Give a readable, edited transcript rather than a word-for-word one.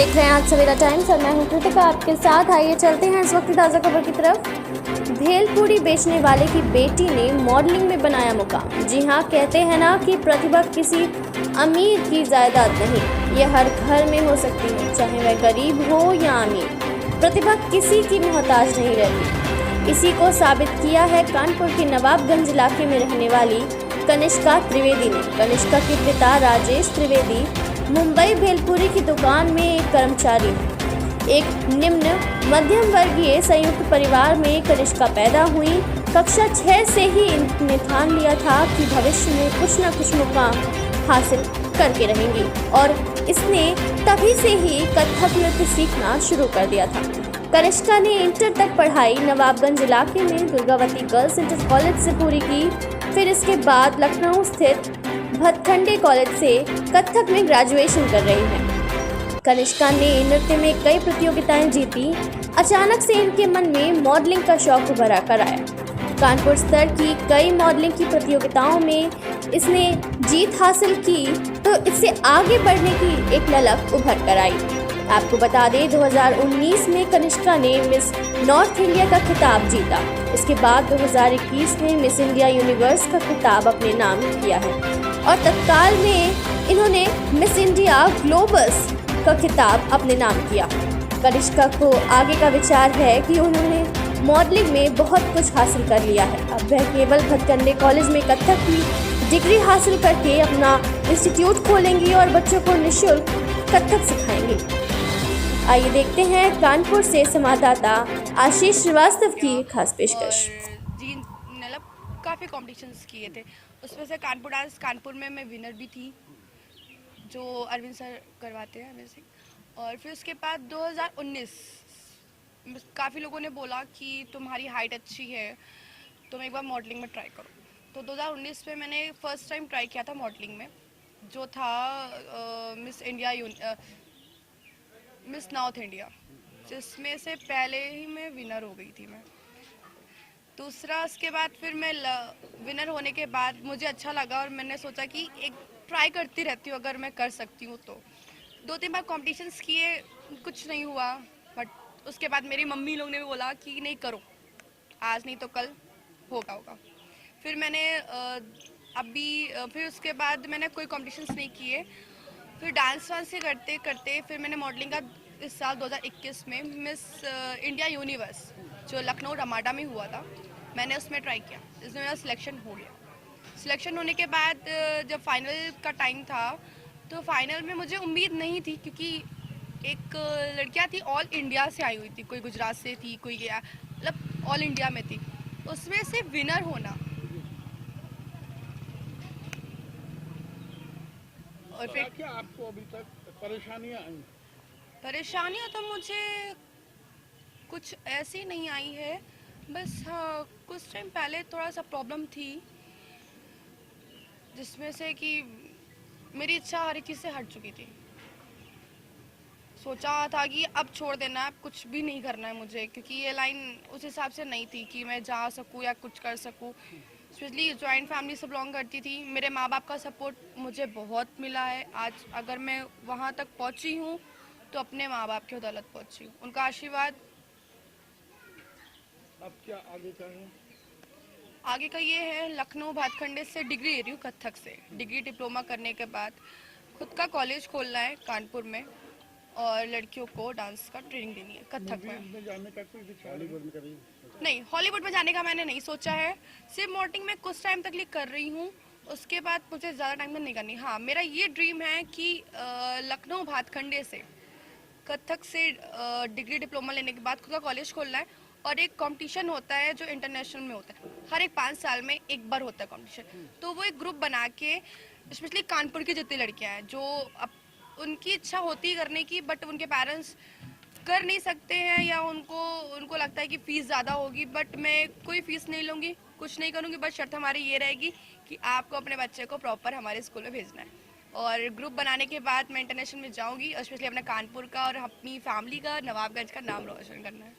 देख रहे हैं आज सवेरा टाइम्स और मैं हूं कृतिका आपके साथ। आइए चलते हैं इस वक्त की ताज़ा खबर की तरफ। भेलपूरी बेचने वाले की बेटी ने मॉडलिंग में बनाया मुकाम। जी हां, कहते हैं ना कि प्रतिभा किसी अमीर की जायदाद नहीं, यह हर घर में हो सकती है, चाहे वह गरीब हो या अमीर। प्रतिभा किसी की मोहताज नहीं रहती। इसी को साबित किया है कानपुर के नवाबगंज इलाके में रहने वाली कनिष्का त्रिवेदी ने। कनिष्का के पिता राजेश त्रिवेदी मुंबई भेलपुरी की दुकान में एक कर्मचारी हैं। एक निम्न मध्यम वर्गीय संयुक्त परिवार में कनिष्का पैदा हुई। कक्षा 6 से ही इन्होंने ठान लिया था कि भविष्य में कुछ न कुछ मुकाम हासिल करके रहेंगी और इसने तभी से ही कथक नृत्य सीखना शुरू कर दिया था। कनिष्का ने इंटर तक पढ़ाई नवाबगंज इलाके में दुर्गावती गर्ल्स इंटर कॉलेज से पूरी की। फिर इसके बाद लखनऊ स्थित भातखंडे कॉलेज से कथक में ग्रेजुएशन कर रही हैं। कनिष्का ने नृत्य में कई प्रतियोगिताएं जीती। अचानक से इनके मन में मॉडलिंग का शौक उभर कर आया। कानपुर स्तर की कई मॉडलिंग की प्रतियोगिताओं में इसने जीत हासिल की तो इससे आगे बढ़ने की एक ललक उभर कर आई। आपको बता दें 2019 में कनिष्का ने मिस नॉर्थ इंडिया का खिताब जीता। इसके बाद 2021 में मिस इंडिया यूनिवर्स का खिताब अपने नाम किया है और तत्काल में इन्होंने मिस इंडिया ग्लोबस का खिताब अपने नाम किया। कनिष्का को आगे का विचार है कि उन्होंने मॉडलिंग में बहुत कुछ हासिल कर लिया है। अब वह केवल भातखंडे कॉलेज में कथक की डिग्री हासिल करके अपना इंस्टीट्यूट खोलेंगी और बच्चों को निःशुल्क कथक सिखाएंगी। आइए देखते हैं कानपुर से संवाददाता आशीष श्रीवास्तव की खास पेशकश। जी मतलब काफ़ी कॉम्पिटिशन्स किए थे, उसमें से कानपुर डांस कानपुर में मैं विनर भी थी, जो अरविंद सर करवाते हैं अरविंद सिंह। और फिर उसके बाद 2019 काफ़ी लोगों ने बोला कि तुम्हारी हाइट अच्छी है, तुम एक बार मॉडलिंग में ट्राई करो। तो 2019 में मैंने फर्स्ट टाइम ट्राई किया था मॉडलिंग में, जो था मिस नॉर्थ इंडिया, जिसमें से पहले ही मैं विनर हो गई थी। मैं दूसरा उसके बाद फिर मैं विनर होने के बाद मुझे अच्छा लगा और मैंने सोचा कि एक ट्राई करती रहती हूँ, अगर मैं कर सकती हूँ तो। 2-3 बार कॉम्पिटिशन्स किए, कुछ नहीं हुआ। बट उसके बाद मेरी मम्मी लोग ने भी बोला कि नहीं करो, आज नहीं तो कल होगा। फिर मैंने फिर उसके बाद मैंने कोई कॉम्पिटिशन्स नहीं किए। फिर डांस वांस से करते करते फिर मैंने मॉडलिंग का इस साल 2021 में मिस इंडिया यूनिवर्स, जो लखनऊ रमाडा में हुआ था, मैंने उसमें ट्राई किया, जिसमें मेरा सिलेक्शन हो गया। सिलेक्शन होने के बाद जब फाइनल का टाइम था तो फाइनल में मुझे उम्मीद नहीं थी, क्योंकि एक लड़कियां थी ऑल इंडिया से आई हुई थी, कोई गुजरात से थी, कोई गया, मतलब ऑल इंडिया में थी, उसमें से विनर होना। और फिर क्या आपको अभी तक परेशानियां आई? परेशानियां तो मुझे कुछ ऐसी नहीं आई है, बस हाँ कुछ टाइम पहले थोड़ा सा प्रॉब्लम थी, जिसमें से कि मेरी इच्छा हर एक चीज़ से हट चुकी थी। सोचा था कि अब छोड़ देना है, अब कुछ भी नहीं करना है मुझे, क्योंकि ये लाइन उस हिसाब से नहीं थी कि मैं जा सकूं या कुछ कर सकूं। स्पेशली जॉइंट फैमिली से बिलोंग करती थी, मेरे माँ बाप का सपोर्ट मुझे बहुत मिला है। आज अगर मैं वहाँ तक पहुँची हूँ तो अपने माँ बाप की बदौलत पहुँची हूँ, उनका आशीर्वाद। अब क्या आगे का है? आगे का ये है, लखनऊ भातखंडे से डिग्री ले रही हूँ, कथक से डिग्री डिप्लोमा करने के बाद खुद का कॉलेज खोलना है कानपुर में और लड़कियों को डांस का ट्रेनिंग देनी है कथक में। जाने का कोई विचार नहीं, हॉलीवुड में जाने का मैंने नहीं सोचा है, सिर्फ मॉडलिंग में कुछ टाइम तक कर रही हूँ, उसके बाद मुझे ज़्यादा टाइम तक नहीं करनी। हाँ, मेरा ये ड्रीम है कि लखनऊ भातखंडे से कथक से डिग्री डिप्लोमा लेने के बाद खुद का कॉलेज खोलना है। और एक कंपटीशन होता है जो इंटरनेशनल में होता है, हर एक 5 साल में एक बार होता है कंपटीशन, तो वो एक ग्रुप बना के, स्पेशली कानपुर की जितनी लड़कियां हैं जो उनकी इच्छा होती है करने की, बट उनके पेरेंट्स कर नहीं सकते हैं या उनको लगता है कि फ़ीस ज़्यादा होगी, बट मैं कोई फ़ीस नहीं लूँगी, कुछ नहीं करूँगी, बस शर्त हमारी ये रहेगी कि आपको अपने बच्चे को प्रॉपर हमारे स्कूल में भेजना है। और ग्रुप बनाने के बाद मैं इंटरनेशनल में जाऊँगी और स्पेशली अपने कानपुर का और अपनी फैमिली का, नवाबगंज का नाम रोशन करना है।